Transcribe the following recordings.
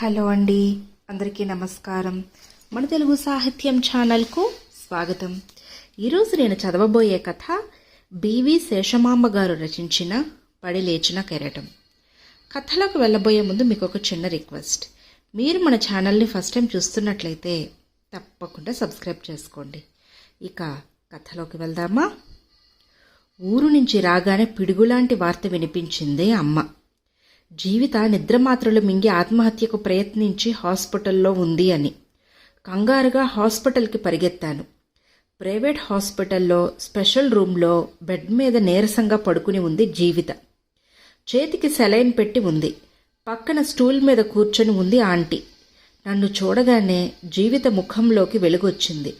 Hello అండి, అందరికీ నమస్కారం. మన తెలుగు సాహిత్యం ఛానల్కు స్వాగతం. ఈరోజు నేను చదవబోయే కథ బివి శేషమాంబ గారు రచించిన పడి లేచిన కెరటం. కథలోకి వెళ్ళబోయే ముందు మీకు ఒక చిన్న రిక్వెస్ట్. మీరు మన ఛానల్ని ఫస్ట్ టైం చూస్తున్నట్లయితే తప్పకుండా సబ్స్క్రైబ్ చేసుకోండి. ఇక కథలోకి వెళ్దామా? ఊరు నుంచి రాగానే పిడుగులాంటి వార్త వినిపించింది అమ్మ. జీవిత నిద్రమాత్రలు మింగి ఆత్మహత్యకు ప్రయత్నించి హాస్పిటల్లో ఉంది అని. కంగారుగా హాస్పిటల్కి పరిగెత్తాను. ప్రైవేట్ హాస్పిటల్లో స్పెషల్ రూమ్లో బెడ్ మీద నీరసంగా పడుకుని ఉంది జీవిత. చేతికి సెలైన్ పెట్టి ఉంది. పక్కన స్టూల్ మీద కూర్చొని ఉంది ఆంటీ. నన్ను చూడగానే జీవిత ముఖంలోకి వెలుగొచ్చింది.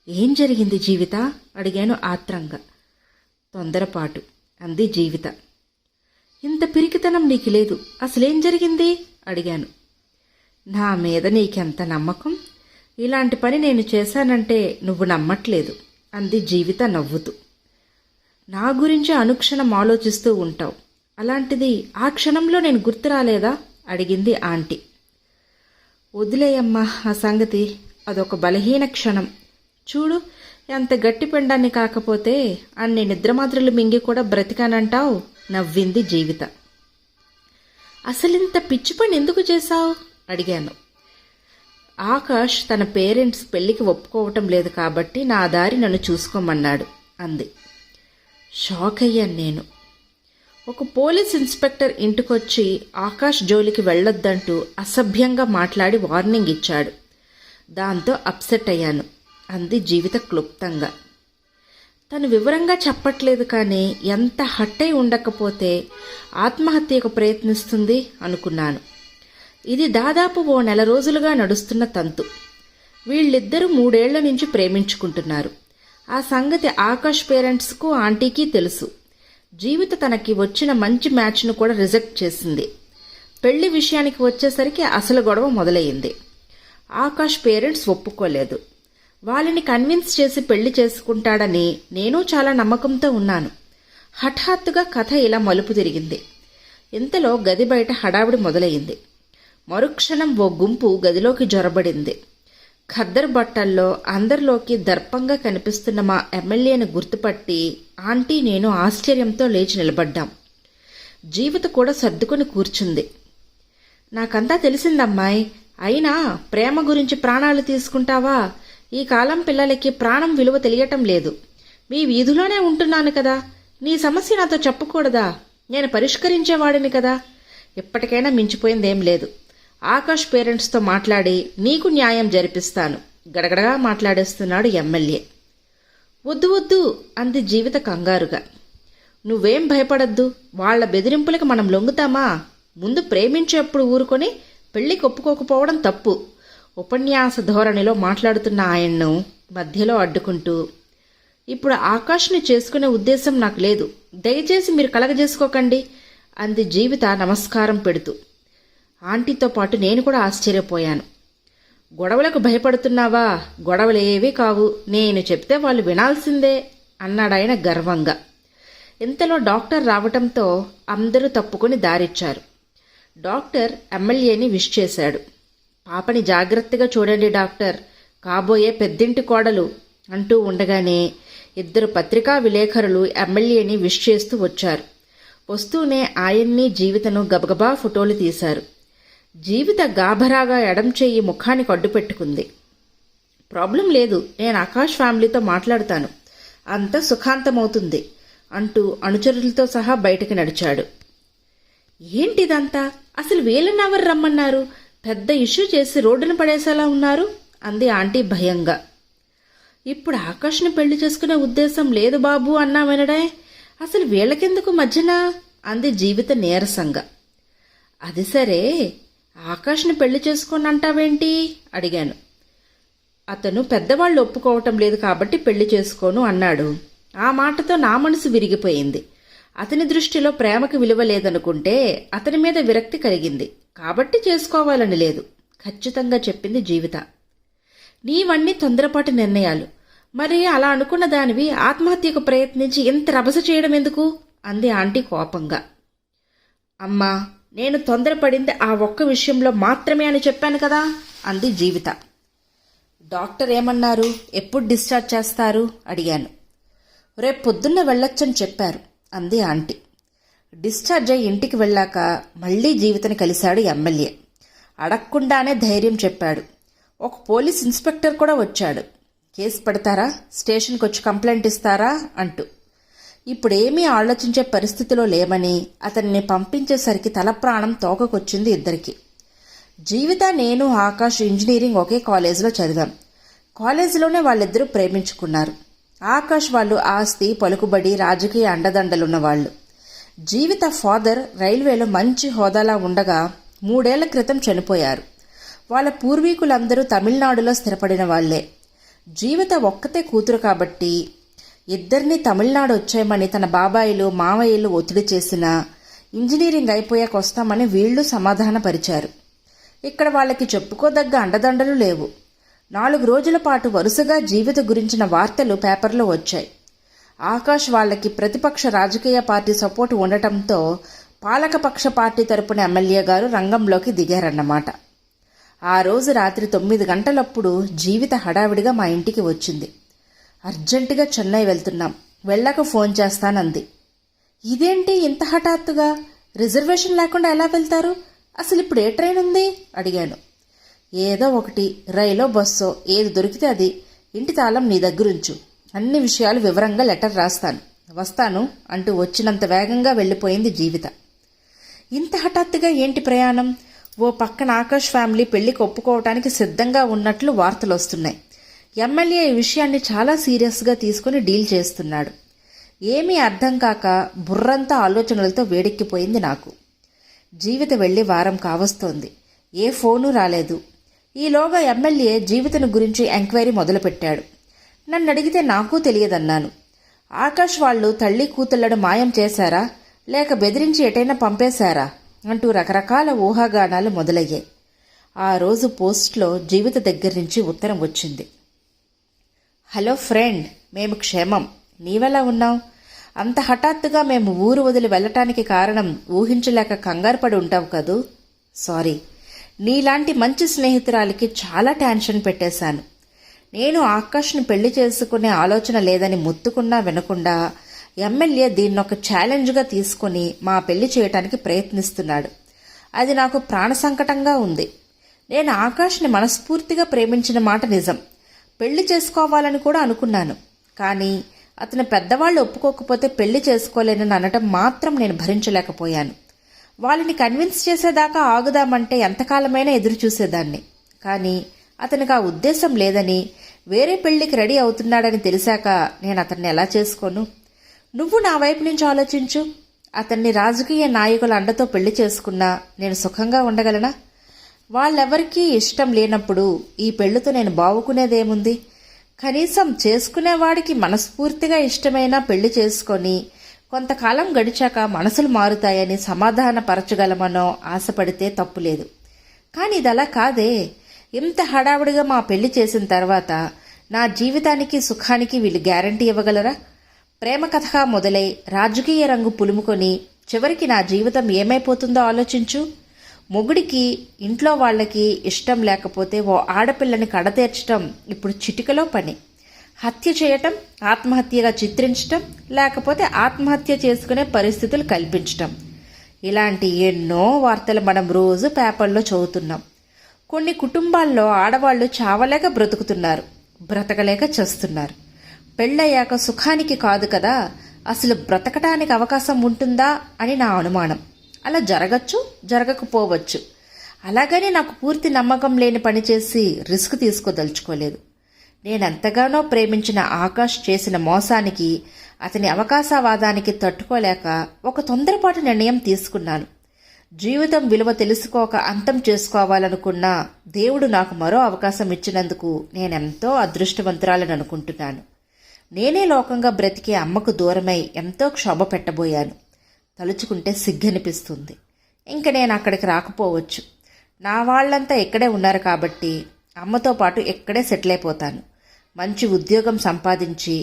ఏం జరిగింది జీవిత? అడిగాను ఆత్రంగా. తొందరపాటు అంది జీవిత. ఇంత పిరికితనం నీకు లేదు, అసలేం జరిగింది? అడిగాను. నా మీద నీకెంత నమ్మకం? ఇలాంటి పని నేను చేశానంటే నువ్వు నమ్మట్లేదు అంది జీవిత నవ్వుతూ. నా గురించి అనుక్షణం ఆలోచిస్తూ ఉంటావు, అలాంటిది ఆ క్షణంలో నేను గుర్తు రాలేదా? అడిగింది ఆంటీ. వదిలేయమ్మా ఆ సంగతి, అదొక బలహీన క్షణం. చూడు, ఎంత గట్టి పెండాన్ని కాకపోతే అన్ని నిద్రమాత్రలు మింగి కూడా బ్రతికానంటావు నవ్వింది జీవిత. అసలింత పిచ్చి పని ఎందుకు చేశావు? అడిగాను. ఆకాష్ తన పేరెంట్స్ పెళ్లికి ఒప్పుకోవటం లేదు కాబట్టి నా దారి నన్ను చూసుకోమన్నాడు అంది. షాక్ అయ్యాను నేను. ఒక పోలీస్ ఇన్స్పెక్టర్ ఇంటికొచ్చి ఆకాష్ జోలికి వెళ్ళొద్దంటూ అసభ్యంగా మాట్లాడి వార్నింగ్ ఇచ్చాడు. దాంతో అప్సెట్ అయ్యాను అంది జీవిత క్లుప్తంగా. తను వివరంగా చెప్పట్లేదు, కానీ ఎంత హట్టై ఉండకపోతే ఆత్మహత్యకు ప్రయత్నిస్తుంది అనుకున్నాను. ఇది దాదాపు 1 నెల రోజులుగా నడుస్తున్న తంతు. వీళ్ళిద్దరూ 3 ఏళ్ల నుంచి ప్రేమించుకుంటున్నారు. ఆ సంగతి ఆకాష్ పేరెంట్స్కు ఆంటీకి తెలుసు. జీవిత తనకి వచ్చిన మంచి మ్యాచ్ను కూడా రిజెక్ట్ చేసింది. పెళ్లి విషయానికి వచ్చేసరికి అసలు గొడవ మొదలయ్యింది. ఆకాష్ పేరెంట్స్ ఒప్పుకోలేదు. వాళ్ళని కన్విన్స్ చేసి పెళ్లి చేసుకుంటాడని నేను చాలా నమ్మకంతో ఉన్నాను. హఠాత్తుగా కథ ఇలా మలుపు తిరిగింది. ఇంతలో గది బయట హడావిడి మొదలయ్యింది. మరుక్షణం ఓ గుంపు గదిలోకి జొరబడింది. ఖద్దరు బట్టల్లో అందరిలోకి దర్పంగా కనిపిస్తున్న మా ఎమ్మెల్యేను గుర్తుపట్టి ఆంటీ నేను ఆశ్చర్యంతో లేచి నిలబడ్డాం. జీవిత కూడా సర్దుకొని కూర్చుంది. నాకంతా తెలిసిందమ్మాయి, అయినా ప్రేమ గురించి ప్రాణాలు తీసుకుంటావా? ఈ కాలం పిల్లలకి ప్రాణం విలువ తెలియటం లేదు. మీ వీధిలోనే ఉంటున్నాను కదా, నీ సమస్య నాతో చెప్పకూడదా? నేను పరిష్కరించేవాడిని కదా. ఎప్పటికైనా మించిపోయిందేం లేదు. ఆకాష్ పేరెంట్స్తో మాట్లాడి నీకు న్యాయం జరిపిస్తాను గడగడగా మాట్లాడేస్తున్నాడు ఎమ్మెల్యే. వద్దు వద్దు అంది జీవిత కంగారుగా. నువ్వేం భయపడద్దు, వాళ్ల బెదిరింపులకు మనం లొంగుతామా? ముందు ప్రేమించేప్పుడు ఊరుకొని పెళ్లికి ఒప్పుకోకపోవడం తప్పు. ఉపన్యాస ధోరణిలో మాట్లాడుతున్న ఆయన్ను మధ్యలో అడ్డుకుంటూ, ఇప్పుడు ఆకాష్ని చేసుకునే ఉద్దేశం నాకు లేదు, దయచేసి మీరు కలగజేసుకోకండి అంది జీవిత నమస్కారం పెడుతూ. ఆంటీతో పాటు నేను కూడా ఆశ్చర్యపోయాను. గొడవలకు భయపడుతున్నావా? గొడవలేవీ కావు, నేను చెప్తే వాళ్ళు వినాల్సిందే అన్నాడాయన గర్వంగా. ఇంతలో డాక్టర్ రావటంతో అందరూ తప్పుకొని దారిచ్చారు. డాక్టర్ ఎమ్మెల్యేని విష్ చేశాడు. పాపని జాగ్రత్తగా చూడండి డాక్టర్, కాబోయే పెద్దింటి కోడలు అంటూ ఉండగానే 2 పత్రికా విలేకరులు ఎమ్మెల్యేని విష్ చేస్తూ వచ్చారు. వస్తూనే ఆయన్ని జీవితను గబగబా ఫోటోలు తీశారు. జీవిత గాభరాగా ఎడం చెయ్యి ముఖానికి అడ్డు పెట్టుకుంది. ప్రాబ్లం లేదు, నేను ఆకాష్ ఫ్యామిలీతో మాట్లాడుతాను, అంతా సుఖాంతమవుతుంది అంటూ అనుచరులతో సహా బయటికి నడిచాడు. ఏంటిదంతా? అసలు వీళ్ళనెవరు రమ్మన్నారు? పెద్ద ఇష్యూ చేసి రోడ్డున పడేసేలా ఉన్నారు అంది ఆంటీ భయంగా. ఇప్పుడు ఆకాష్ని పెళ్లి చేసుకునే ఉద్దేశం లేదు బాబు అన్నా వినడే, అసలు వీళ్ళకెందుకు మధ్యన అంది జీవిత నీరసంగా. అది సరే, ఆకాష్ని పెళ్లి చేసుకోనంటావేంటి అడిగాను. అతను పెద్దవాళ్ళు ఒప్పుకోవటం లేదు కాబట్టి పెళ్లి చేసుకోను అన్నాడు. ఆ మాటతో నా మనసు విరిగిపోయింది. అతని దృష్టిలో ప్రేమకు విలువ లేదనుకుంటే అతని మీద విరక్తి కలిగింది కాబట్టి చేసుకోవాలని లేదు, ఖచ్చితంగా చెప్పింది జీవిత. నీవన్నీ తొందరపాటు నిర్ణయాలు. మరి అలా అనుకున్న దానివి ఆత్మహత్యకు ప్రయత్నించి ఇంత రభస చేయడం ఎందుకు అంది ఆంటీ కోపంగా. అమ్మా, నేను తొందరపడింది ఆ ఒక్క విషయంలో మాత్రమే అని చెప్పాను కదా అంది జీవిత. డాక్టర్ ఏమన్నారు? ఎప్పుడు డిశ్చార్జ్ చేస్తారు అడిగాను. రేపు పొద్దున్న వెళ్ళొచ్చని చెప్పారు అంది ఆంటీ. డిశ్చార్జ్ అయ్యి ఇంటికి వెళ్ళాక మళ్లీ జీవితని కలిశాడు ఎమ్మెల్యే. అడగకుండానే ధైర్యం చెప్పాడు. ఒక పోలీస్ ఇన్స్పెక్టర్ కూడా వచ్చాడు. కేసు పెడతారా, స్టేషన్కి వచ్చి కంప్లైంట్ ఇస్తారా అంటూ. ఇప్పుడేమీ ఆలోచించే పరిస్థితిలో లేమని అతన్ని పంపించేసరికి తల ప్రాణం తోకకొచ్చింది ఇద్దరికి. జీవిత, నేను, ఆకాష్ ఇంజనీరింగ్ ఒకే కాలేజీలో చదివాం. కాలేజీలోనే వాళ్ళిద్దరూ ప్రేమించుకున్నారు. ఆకాష్ వాళ్ళు ఆస్తి, పలుకుబడి, రాజకీయ అండదండలున్నవాళ్లు. జీవిత ఫాదర్ రైల్వేలో మంచి హోదాలా ఉండగా 3 ఏళ్ల క్రితం చనిపోయారు. వాళ్ళ పూర్వీకులందరూ తమిళనాడులో స్థిరపడిన వాళ్లే. జీవిత ఒక్కతే కూతురు కాబట్టి ఇద్దరినీ తమిళనాడు వచ్చేయమని తన బాబాయిలు, మావయ్యలు ఒత్తిడి చేసినా ఇంజనీరింగ్ అయిపోయాక వస్తామని వీళ్లు సమాధానపరిచారు. ఇక్కడ వాళ్ళకి చెప్పుకోదగ్గ అండదండలు లేవు. 4 రోజుల పాటు వరుసగా జీవిత గురించిన వార్తలు పేపర్లో వచ్చాయి. ఆకాష్ వాళ్ళకి ప్రతిపక్ష రాజకీయ పార్టీ సపోర్ట్ ఉండటంతో పాలకపక్ష పార్టీ తరపున ఎమ్మెల్యే గారు రంగంలోకి దిగారన్నమాట. ఆ రోజు రాత్రి 9 గంటలప్పుడు జీవిత హడావిడిగా మా ఇంటికి వచ్చింది. అర్జెంటుగా చెన్నై వెళ్తున్నాం, వెళ్ళాక ఫోన్ చేస్తానంది. ఇదేంటి ఇంత హఠాత్తుగా? రిజర్వేషన్ లేకుండా ఎలా వెళ్తారు? అసలు ఇప్పుడు ఏ ట్రైన్ ఉంది అడిగాను. ఏదో ఒకటి, రైలో బస్సో ఏది దొరికితే అది. ఇంటి తాళం నీ దగ్గరుంచు, అన్ని విషయాలు వివరంగా లెటర్ రాస్తాను, వస్తాను అంటూ వచ్చినంత వేగంగా వెళ్ళిపోయింది జీవిత. ఇంత హఠాత్తుగా ఏంటి ప్రయాణం? ఓ పక్కన ఆకాష్ ఫ్యామిలీ పెళ్లికి ఒప్పుకోవటానికి సిద్ధంగా ఉన్నట్లు వార్తలు వస్తున్నాయి. ఎమ్మెల్యే ఈ విషయాన్ని చాలా సీరియస్గా తీసుకుని డీల్ చేస్తున్నాడు. ఏమీ అర్థం కాక బుర్రంతా ఆలోచనలతో వేడెక్కిపోయింది నాకు. జీవిత వెళ్ళి వారం కావస్తోంది. ఏ ఫోను రాలేదు. ఈలోగా ఎమ్మెల్యే జీవితను గురించి ఎంక్వైరీ మొదలుపెట్టాడు. నన్ను అడిగితే నాకు తెలియదన్నాను. ఆకాష్ వాళ్ళు తల్లి కూతుళ్లను మాయం చేశారా, లేక బెదిరించి ఎటైనా పంపేశారా అంటూ రకరకాల ఊహాగానాలు మొదలయ్యాయి. ఆ రోజు పోస్ట్లో జీవిత దగ్గర నుంచి ఉత్తరం వచ్చింది. హలో ఫ్రెండ్, మేము క్షేమం. నీవెలా ఉన్నావు? అంత హఠాత్తుగా మేము ఊరు వదిలి వెళ్ళటానికి కారణం ఊహించలేక కంగారు పడి ఉంటావు కదూ. సారీ. నీలాంటి మంచి స్నేహితురాలికి చాలా టెన్షన్ పెట్టేశాను. నేను ఆకాష్ని పెళ్లి చేసుకునే ఆలోచన లేదని ముత్తుకున్నా వినకుండా ఎమ్మెల్యే దీన్నొక ఛాలెంజ్గా తీసుకుని మా పెళ్లి చేయటానికి ప్రయత్నిస్తున్నాడు. అది నాకు ప్రాణ సంకటంగా ఉంది. నేను ఆకాష్ని మనస్ఫూర్తిగా ప్రేమించిన మాట నిజం. పెళ్లి చేసుకోవాలని కూడా అనుకున్నాను. కానీ అతని పెద్దవాళ్ళు ఒప్పుకోకపోతే పెళ్లి చేసుకోలేనని అనటం మాత్రం నేను భరించలేకపోయాను. వాళ్ళని కన్విన్స్ చేసేదాకా ఆగుదామంటే ఎంతకాలమైనా ఎదురు చూసేదాన్ని. కానీ అతనికి ఆ ఉద్దేశం లేదని, వేరే పెళ్లికి రెడీ అవుతున్నాడని తెలిసాక నేను అతన్ని ఎలా చేసుకోను? నువ్వు నా వైపు నుంచి ఆలోచించు. అతన్ని రాజకీయ నాయకుల అండతో పెళ్లి చేసుకున్నా నేను సుఖంగా ఉండగలనా? వాళ్ళెవరికీ ఇష్టం లేనప్పుడు ఈ పెళ్లితో నేను బావుకునేదేముంది? కనీసం చేసుకునేవాడికి మనస్ఫూర్తిగా ఇష్టమైన పెళ్లి చేసుకొని కొంతకాలం గడిచాక మనసులు మారుతాయని సమాధానపరచగలమనో ఆశపడితే తప్పులేదు. కానీ ఇదలా కాదే. ఇంత హడావుడిగా మా పెళ్లి చేసిన తర్వాత నా జీవితానికి, సుఖానికి వీళ్ళు గ్యారంటీ ఇవ్వగలరా? ప్రేమ కథగా మొదలై రాజకీయ రంగు పులుముకొని చివరికి నా జీవితం ఏమైపోతుందో ఆలోచించు. మొగుడికి, ఇంట్లో వాళ్ళకి ఇష్టం లేకపోతే ఓ ఆడపిల్లని కడతీర్చటం ఇప్పుడు చిటికలో పని. హత్య చేయటం, ఆత్మహత్యగా చిత్రించటం, లేకపోతే ఆత్మహత్య చేసుకునే పరిస్థితులు కల్పించటం, ఇలాంటి ఎన్నో వార్తలు మనం రోజు పేపర్లో చదువుతున్నాం. కొన్ని కుటుంబాల్లో ఆడవాళ్లు చావలేక బ్రతుకుతున్నారు, బ్రతకలేక చస్తున్నారు. పెళ్ళయ్యాక సుఖానికి కాదు కదా, అసలు బ్రతకటానికి అవకాశం ఉంటుందా అని నా అనుమానం. అలా జరగచ్చు, జరగకపోవచ్చు. అలాగని నాకు పూర్తి నమ్మకం లేని పని చేసి రిస్క్ తీసుకోదలుచుకోలేదు. నేనెంతగానో ప్రేమించిన ఆకాష్ చేసిన మోసానికి, అతని అవకాశవాదానికి తట్టుకోలేక ఒక తొందరపాటు నిర్ణయం తీసుకున్నాను. జీవితం విలువ తెలుసుకోక అంతం చేసుకోవాలనుకున్నా దేవుడు నాకు మరో అవకాశం ఇచ్చినందుకు నేనెంతో అదృష్టవంతురాలని అనుకుంటున్నాను. నేనే లోకంగా బ్రతికే అమ్మకు దూరమై ఎంతో క్షోభ పెట్టబోయాను. తలుచుకుంటే సిగ్గనిపిస్తుంది. ఇంక నేను అక్కడికి రాకపోవచ్చు. నా వాళ్ళంతా ఇక్కడే ఉన్నారు కాబట్టి అమ్మతో పాటు ఇక్కడే సెటిల్ అయిపోతాను. మంచి ఉద్యోగం సంపాదించి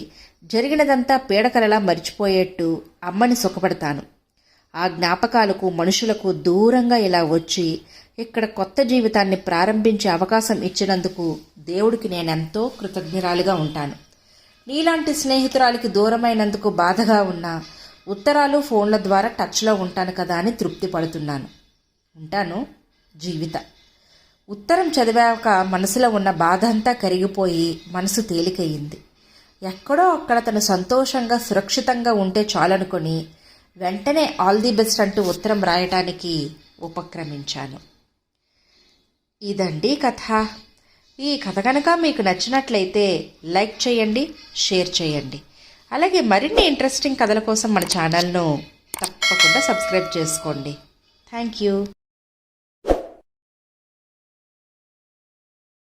జరిగినదంతా పీడకలలా మరిచిపోయేట్టు అమ్మని సుఖపడతాను. ఆ జ్ఞాపకాలకు మనుషులకు దూరంగా ఇలా వచ్చి ఇక్కడ కొత్త జీవితాన్ని ప్రారంభించే అవకాశం ఇచ్చినందుకు దేవుడికి నేనెంతో కృతజ్ఞురాలిగా ఉంటాను. నీలాంటి స్నేహితురాలికి దూరమైనందుకు బాధగా ఉన్నా ఉత్తరాలు ఫోన్ల ద్వారా టచ్లో ఉంటాను కదా అని తృప్తి పడుతున్నాను. ఉంటాను. జీవిత. ఉత్తరం చదివాక మనసులో ఉన్న బాధ అంతా కరిగిపోయి మనసు తేలికయ్యింది. ఎక్కడో అక్కడ తను సంతోషంగా సురక్షితంగా ఉంటే చాలనుకొని వెంటనే ఆల్ ది బెస్ట్ అంటూ ఉత్తరం రాయటానికి ఉపక్రమించాను. ఇదండి కథ. ఈ కథ కనుక మీకు నచ్చినట్లయితే లైక్ చేయండి, షేర్ చేయండి. అలాగే మరిన్ని ఇంట్రెస్టింగ్ కథల కోసం మన ఛానల్ను తప్పకుండా సబ్స్క్రైబ్ చేసుకోండి. Thank you.